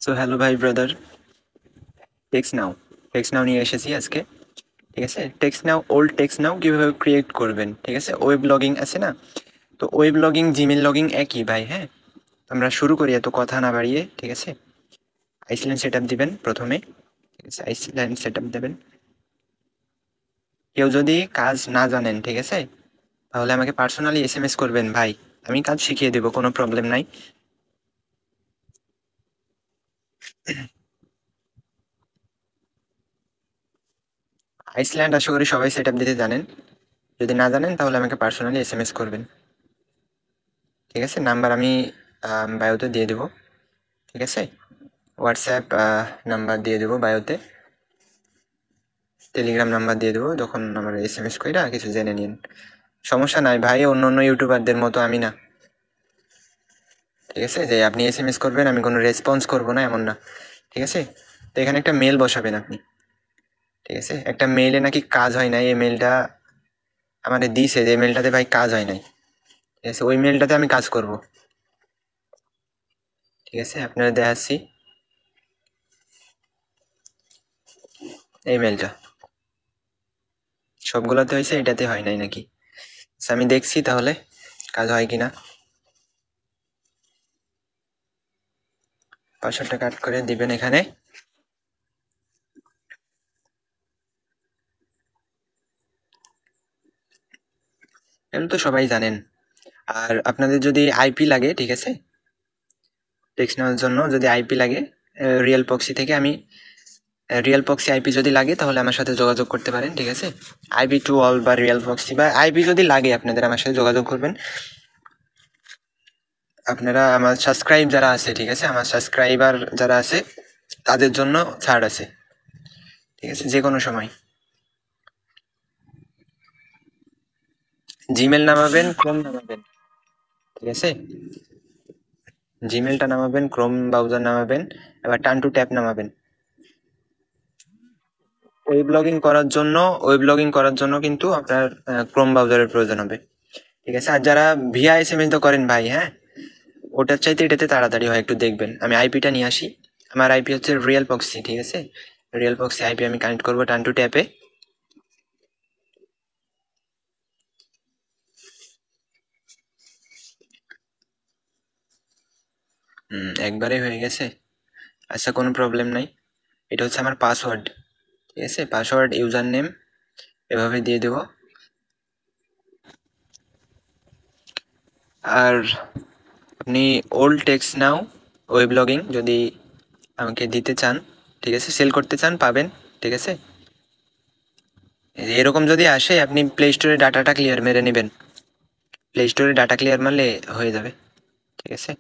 So hello ভাই brother, text নাও নিয়ে এসেছি আজকে। ঠিক আছে, টেক্সট নাও টেক্সট নাও কিভাবে ক্রিয়েট করবেন। ঠিক আছে, ওয়েব লগিং আছে না, তো ওয়েব লগিং জিমেল লগিং একই ভাই। হ্যাঁ, আমরা শুরু করি এত কথা না বাড়িয়ে। ঠিক আছে, আইসল্যান্ড সেট আপ দিবেন প্রথমে। ঠিক আছে, আইসল্যান্ড সেট আপ দেবেন। কেউ যদি কাজ না জানেন, ঠিক আছে, তাহলে আমাকে পার্সোনালি এসএমএস করবেন ভাই, আমি কাজ শিখিয়ে দেবো, কোনো প্রবলেম নাই। আইসল্যান্ড আশা করি সবাই সেট আপ দিতে জানেন। যদি না জানেন তাহলে আমাকে পার্সোনালি এসএমএস করবেন। ঠিক আছে, নাম্বার আমি বায়োতে দিয়ে দেবো। ঠিক আছে, হোয়াটসঅ্যাপ নাম্বার দিয়ে দেবো বায়োতে, টেলিগ্রাম নাম্বার দিয়ে দেবো, তখন আমার এসএমএস কইরা কিছু জেনে নিন। সমস্যা নাই ভাই, অন্য অন্য ইউটিউবারদের মতো আমি না। ঠিক আছে, যে আপনি এসএমএস করবেন আমি কোনো রেসপন্স করবো না, এমন না। ঠিক আছে, তো এখানে একটা মেল বসাবেন আপনি। ঠিক আছে, একটা মেইলে নাকি কাজ হয় নাই, এই মেলটা আমাদের দিছে, যে মেলটাতে ভাই কাজ হয় নাই। ঠিক আছে, ওই মেলটাতে আমি কাজ করব। ঠিক আছে, আপনারা দেখাচ্ছি এই মেলটা। সবগুলোতে হয়েছে, এটাতে হয় নাই নাকি? আচ্ছা, আমি দেখছি তাহলে কাজ হয় কিনা। পাসওয়ার্ডটা কাট করে দিবেন এখানে। এটা তো সবাই জানেন। আর আপনাদের যদি আইপি লাগে, ঠিক আছে, টেক্সট নেওয়ার জন্য যদি আইপি লাগে, রিয়েল পক্সি থেকে আমি রিয়েল পক্সি আইপি যদি লাগে তাহলে আমার সাথে যোগাযোগ করতে পারেন। ঠিক আছে, আইপি টু অল বা রিয়েল পক্সি বা আইপি যদি লাগে আপনাদের, আমার সাথে যোগাযোগ করবেন। আপনারা আমার সাবস্ক্রাইব যারা আছে, ঠিক আছে, আমার সাবস্ক্রাইবার যারা আছে তাদের জন্য ছাড় আছে। ঠিক আছে, যে কোনো সময় জিমেল নামাবেন, ক্রোম নামাবেন। ঠিক আছে, জিমেলটা নামাবেন, ক্রোম ব্রাউজার নামাবেন, এবার টার্ন টু ট্যাব নামাবেন। ওয়েব লগিং করার জন্য কিন্তু আপনার ক্রোম ব্রাউজারের প্রয়োজন হবে। ঠিক আছে, আর যারা ভিআই এসএমএস তো করেন ভাই, হ্যাঁ, ওটার চাইতে এটাতে তাড়াতাড়ি হয়, একটু দেখবেন। আমি আইপিটা নিয়ে আসি। আমার আইপি হচ্ছে রিয়েল পক্সি। ঠিক আছে, রিয়েল পক্সি আইপি আমি কানেক্ট করবো টার্ন টু ট্যাপে। একবারে হয়ে গেছে। আচ্ছা, কোনো প্রবলেম নাই। এটা হচ্ছে আমার পাসওয়ার্ড। ঠিক আছে, পাসওয়ার্ড ইউজার নেম এভাবে দিয়ে দেবো। আর আপনি ওল্ড টেক্সট নাও ওয়েব লগিং যদি আমাকে দিতে চান, ঠিক আছে, সেল করতে চান, পাবেন। ঠিক আছে, এরকম যদি আসে আপনি প্লে স্টোরে ডাটাটা ক্লিয়ার মেরে নেবেন। প্লে স্টোরে ডাটা ক্লিয়ার মারলে হয়ে যাবে। ঠিক আছে,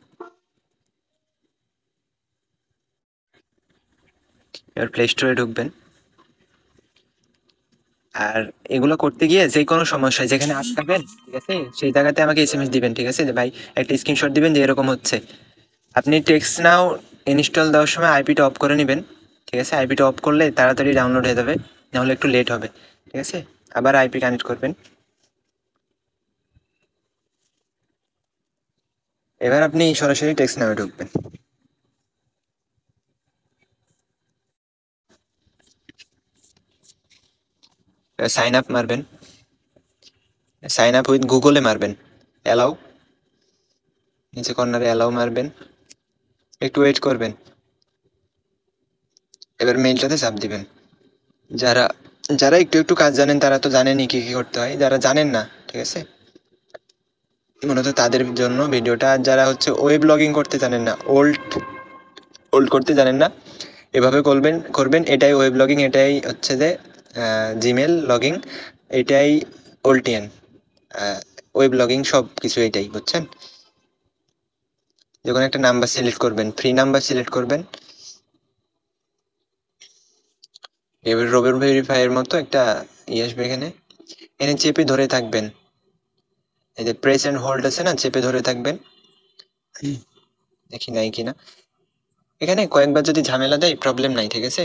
এবার প্লে স্টোরে ঢুকবেন। আর এগুলো করতে গিয়ে যে কোনো সমস্যায় যেখানে আটকাবেন, ঠিক আছে, সেই জায়গাতে আমাকে এসএমএস দিবেন। ঠিক আছে, যে ভাই একটা স্ক্রিনশট দিবেন যে এরকম হচ্ছে। আপনি টেক্সট নাও ইনস্টল দেওয়ার সময় আইপিটা অফ করে নেবেন। ঠিক আছে, আইপিটা অফ করলে তাড়াতাড়ি ডাউনলোড হয়ে যাবে, নাহলে একটু লেট হবে। ঠিক আছে, আবার আইপি কানেক্ট করবেন। এবার আপনি সরাসরি টেক্সট নামে ঢুকবেন। সাইন আপ মারবেন, সাইন আপ উইথ গুগলে মারবেন, অ্যালাউ, নিচে কর্নারে অ্যালাউ মারবেন, একটু ওয়েট করবেন। এবার মেইলটাতে চাপ দিবেন। যারা যারা একটু একটু কাজ জানেন তারা তো জানেনই কি কি করতে হয়, যারা জানেন না, ঠিক আছে, মূলত তাদের জন্য ভিডিওটা। আর যারা হচ্ছে ওয়েব লগিং করতে জানেন না, ওল্ড ওল্ড করতে জানেন না, এভাবে করবেন করবেন এটাই ওয়েব লগিং, এটাই হচ্ছে যে জিমেল লগিং, এটাই ওল্টিয়ান ওয়েব লগিং, সব কিছু এটাই, বুঝছেন। যখন একটা নাম্বার সিলেক্ট করবেন, ফ্রি নাম্বার সিলেক্ট করবেন, এবার রোবট ভেরিফাইয়ের মতো একটা আসবে এখানে, এখানে চেপে ধরে থাকবেন। এই যে প্রেস এন্ড হোল্ড আছে না, চেপে ধরে থাকবেন। দেখি নাই কিনা, এখানে কয়েকবার যদি ঝামেলা দেয় প্রবলেম নাই। ঠিক আছে,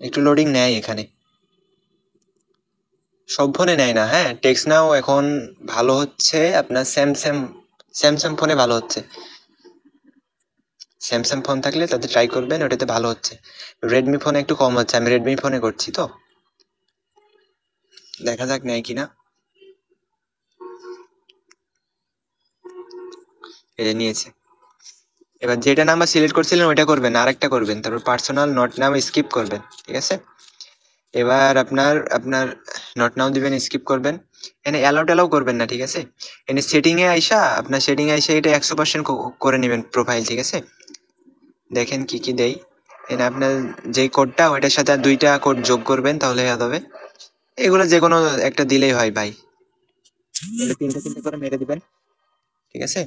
একটু লোডিং নেয় এখানে, সব ফোনে নেয় না। হ্যাঁ, টেক্সট নাও এখন ভালো হচ্ছে আপনার স্যামসাং ফোনে ভালো হচ্ছে। স্যামসাং ফোন থাকলে তাতে ট্রাই করবেন, ওটাতে ভালো হচ্ছে। রেডমি ফোনে একটু কম হচ্ছে, আমি রেডমি ফোনে করছি তো, দেখা যাক নেয় কিনা। এটা নিয়েছে। এবার যেটা নাম্বার সিলেক্ট করছিলেন ওইটা করবেন, আর একটা করবেন, তারপর পার্সোনাল নট নাও স্কিপ করবেন, ঠিক আছে। এবার আপনার আপনার নট নাও দিবেন, স্কিপ করবেন, এখানে অ্যালাউ করবেন না, ঠিক আছে। এখানে সেটিং এ আইসা এটা 100% করে নেবেন প্রোফাইল, ঠিক আছে। দেখেন কি কি দেই, এখানে আপনার যেই কোডটা ওইটার সাথে আর 2টা কোড যোগ করবেন, তাহলে হয়ে যাবে। এগুলো যে কোনো একটা দিলেই হয় ভাই, 3টে করে মেরে দিবেন, ঠিক আছে।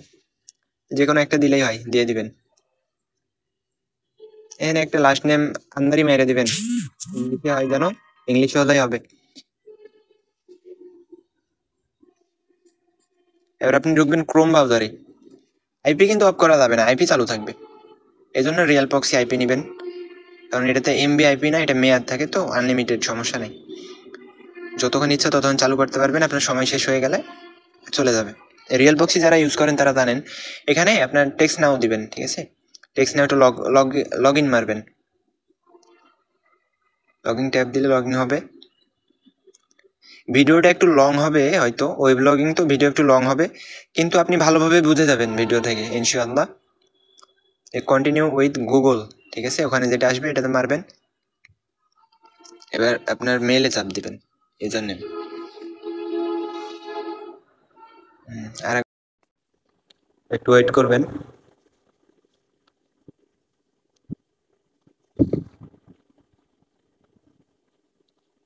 যে কোনো একটা দিলেই হয়, দিয়ে দিবেন। এখানে একটা লাস্ট নেম আন্দারি মেরে দিবেন, ইংলিশে হয় যেন, ইংলিশে হলেই হবে। এবার আপনি ঢুকবেন ক্রোম ব্রাউজারে, আইপি কিন্তু অফ করা যাবে না, আইপি চালু থাকবে। এই জন্য রিয়েল প্রক্সি আইপি নেবেন, কারণ এটাতে এমবি আইপি না, এটা মেয়াদ থাকে তো, আনলিমিটেড, সমস্যা নেই। যতক্ষণ ইচ্ছা ততক্ষণ চালু করতে পারবেন, আপনার সময় শেষ হয়ে গেলে চলে যাবে। রিয়েল প্রক্সি যারা ইউজ করেন তারা জানেন। এখানে আপনার টেক্সট নাও দিবেন, ঠিক আছে। টেক্সট নাও একটু লগ ইন মারবেন, লগ ইন ট্যাব দিলে লগ ইন হবে। ভিডিওটা একটু লং হবে হয়তো, ওয়েব ব্লগিং তো ভিডিও একটু লং হবে, কিন্তু আপনি ভালোভাবে বুঝে যাবেন ভিডিও থেকে ইনশাআল্লাহ। কন্টিনিউ উইথ গুগল, ঠিক আছে, ওখানে যেটা আসবে এটাতে মারবেন। এবার আপনার মেইলে চাপ দিবেন, ইউজার নেম। আর একটু ওয়েট করবেন,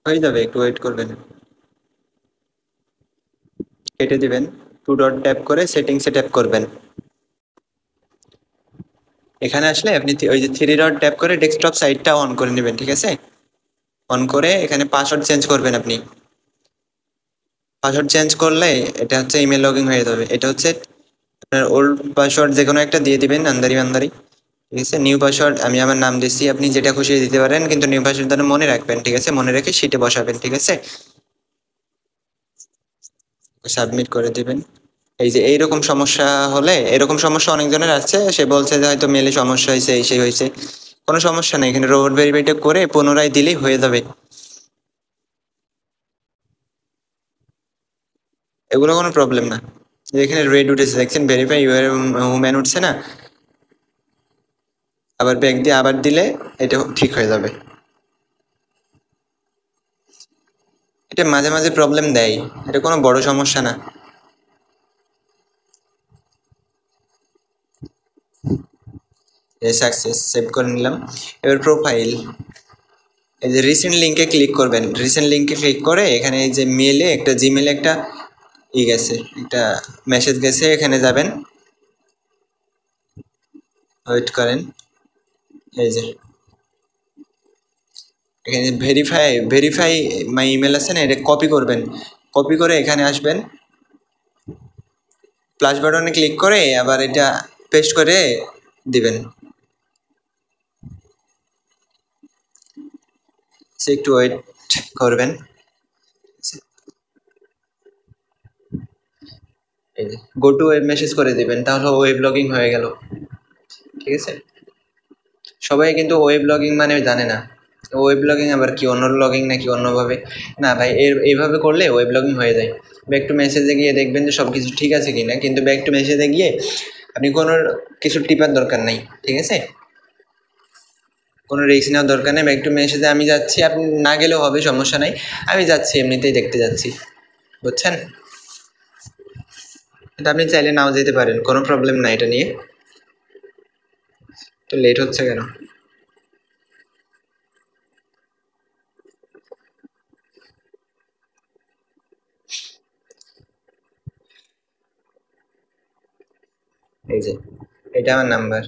হয়ে যাবে, একটু ওয়েট করবেন। কেটে দিবেন, 2 ডট ট্যাপ করে সেটিংসে ট্যাপ করবেন। এখানে আসলে আপনি ওই যে 3 ডট ট্যাপ করে ডেস্কটপ সাইটটা অন করে নেবেন, ঠিক আছে। অন করে এখানে পাসওয়ার্ড চেঞ্জ করবেন আপনি। পাসওয়ার্ড চেঞ্জ করলে এটা হচ্ছে ইমেল লগইন হয়ে যাবে। এটা হচ্ছে আপনার ওল্ড পাসওয়ার্ড যে কোনো একটা দিয়ে দিবেন, আন্দারি ঠিক আছে। নিউ পাসওয়ার্ড আমি আমার নাম দিচ্ছি, আপনি যেটা খুশি দিতে পারেন, কিন্তু নিউ পাসওয়ার্ডটা মনে রাখবেন, ঠিক আছে। মনে রেখে শিটে বসাবেন, ঠিক আছে। সাবমিট করে দিবেন। এই যে এইরকম সমস্যা হলে, এরকম সমস্যা অনেকজনের আছে, সে বলছে যে হয়তো মেলে সমস্যা হয়েছে, এই সেই হয়েছে। কোনো সমস্যা নেই, এখানে রোবট ভেরিফাইটা করে পুনরায় দিলেই হয়ে যাবে। এগুলো কোনো প্রবলেম না। এখানে রেড উঠেছে দেখছেন, ভেরিফাই ইউর হুম্যান উঠছে না, আবার ব্যাক দিয়ে আবার দিলে এটা ঠিক হয়ে যাবে। এটা মাঝে মাঝে প্রবলেম দেয়, এটা কোনো বড় সমস্যা না। সাকসেস, সেভ করে নিলাম। এবার প্রোফাইল, এই যে রিসেন্ট লিঙ্কে ক্লিক করবেন। রিসেন্ট লিঙ্কে ক্লিক করে এখানে এই যে মেলে একটা, জিমেলে একটা গেছে, একটা মেসেজ গেছে, এখানে যাবেন, ওয়েট করেন। এই যে এখানে ভেরিফাই মাই ইমেল আছে না, এটা কপি করবেন। কপি করে এখানে আসবেন, প্লাস বাটনে ক্লিক করে আবার এটা পেস্ট করে দিবেন। সে একটু ওয়েট করবেন। এই যে গো টু ওয়েব মেসেজ করে দিবেন, তাহলে ওয়েব লগইন হয়ে গেল, ঠিক আছে। সবাই কিন্তু ওয়েব লগইন মানে জানে না, ওয়েব লগইন আবার কি, অন্য লগইন নাকি অন্যভাবে। না ভাই, এইভাবে করলে ওয়েব লগইন হয়ে যায়। ব্যাক টু মেসেজে গিয়ে দেখবেন যে সব কিছু ঠিক আছে কিনা, কিন্তু ব্যাক টু মেসেজে গিয়ে আপনি কোনো কিছু টিপার দরকার নেই, ঠিক আছে। কোনো রিস্ক নেওয়ার দরকার নেই। ব্যাক টু মেসেজে আমি যাচ্ছি, আপনি না গেলেও হবে, সমস্যা নাই, আমি যাচ্ছি, এমনিতেই দেখতে যাচ্ছি, বুঝছেন। কিন্তু আপনি চাইলে নাও যেতে পারেন, কোনো প্রবলেম নাই এটা নিয়ে। তো লেট হচ্ছে কেন? এই যে এটা আমার নাম্বার,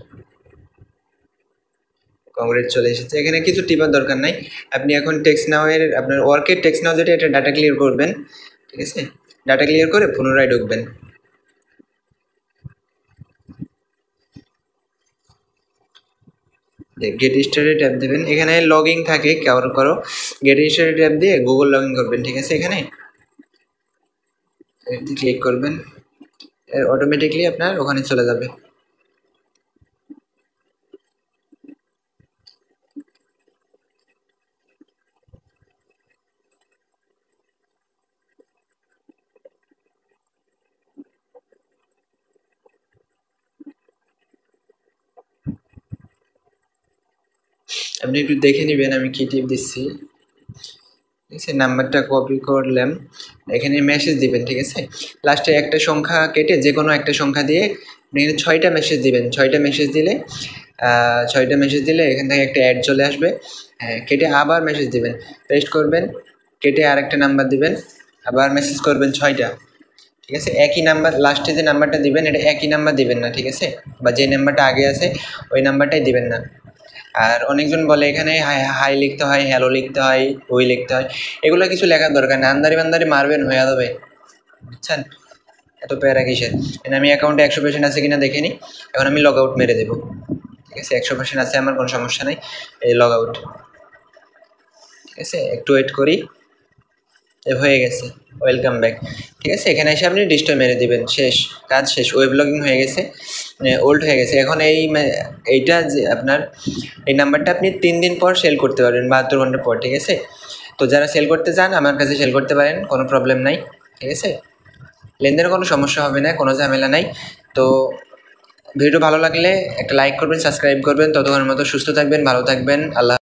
কংগ্রেস চলে এসেছে। এখানে কিছু টিপার দরকার নাই। আপনি এখন টেক্সট নাও এর, আপনার ওয়ার্কের টেক্সট নাও যেটা, এটা ডাটা ক্লিয়ার করবেন, ঠিক আছে। ডাটা ক্লিয়ার করে পুনরায় ঢুকবেন। গেট স্টারে ট্যাপ দেবেন, এখানে লগ ইন থাকে কারো, গেট স্টারে ট্যাপ দিয়ে গুগল লগ ইন করবেন, ঠিক আছে। এখানে ক্লিক করবেন, অটোমেটিকলি আপনার ওখানে চলে যাবে। আপনি একটু দেখে নেবেন আমি কি টিপ দিচ্ছি। ঠিক আছে, নাম্বারটা কপি করলাম, এখানে মেসেজ দিবেন। ঠিক আছে, লাস্টে একটা সংখ্যা কেটে যে কোনো একটা সংখ্যা দিয়ে এখানে 6টা মেসেজ দিবেন। 6টা মেসেজ দিলে এখান থেকে একটা অ্যাড চলে আসবে। হ্যাঁ, কেটে আবার মেসেজ দিবেন, পেস্ট করবেন, কেটে আরেকটা নাম্বার দিবেন, আবার মেসেজ করবেন 6টা। ঠিক আছে, একই নাম্বার, লাস্টে যে নাম্বারটা দিবেন এটা একই নাম্বার দিবেন না। ঠিক আছে, বা যে নাম্বারটা আগে আছে ওই নাম্বারটাই দিবেন না। আর অনেকজন বলে এখানে হাই লিখতে হয়, হ্যালো লিখতে হয়, ওই লিখতে হয়, এগুলো কিছু লেখার দরকার নেই। আন্দারি বান্দারি মারবেন হয়ে যাবে, বুঝছেন? এত প্যারা কিসের? আমি অ্যাকাউন্টে 100% আছে কিনা দেখে নিই। এখন আমি লগ আউট মেরে দেবো। ঠিক আছে, 100% আছে, আমার কোনো সমস্যা নেই। এই লগ আউট। ঠিক আছে, একটু ওয়েট করি, হয়ে গেছে, ওয়েলকাম ব্যাক। ঠিক আছে, এখানে এসে আপনি ডিস্ট্রয় মেরে দিবেন, শেষ, কাজ শেষ, ওয়েব লগিং হয়ে গেছে, ওল্ড হয়ে গেছে। এখন এইটা যে আপনার এই নাম্বারটা আপনি 3 দিন পর সেল করতে পারবেন, 72 ঘন্টা পর। ঠিক আছে, তো যারা সেল করতে চান আমার কাছে সেল করতে পারেন, কোনো প্রবলেম নাই। ঠিক আছে, লেনদেনের কোনো সমস্যা হবে না, কোনো ঝামেলা নাই। তো ভিডিও ভালো লাগলে একটা লাইক করবেন, সাবস্ক্রাইব করবেন। ততক্ষণের মতো সুস্থ থাকবেন, ভালো থাকবেন, আল্লাহ।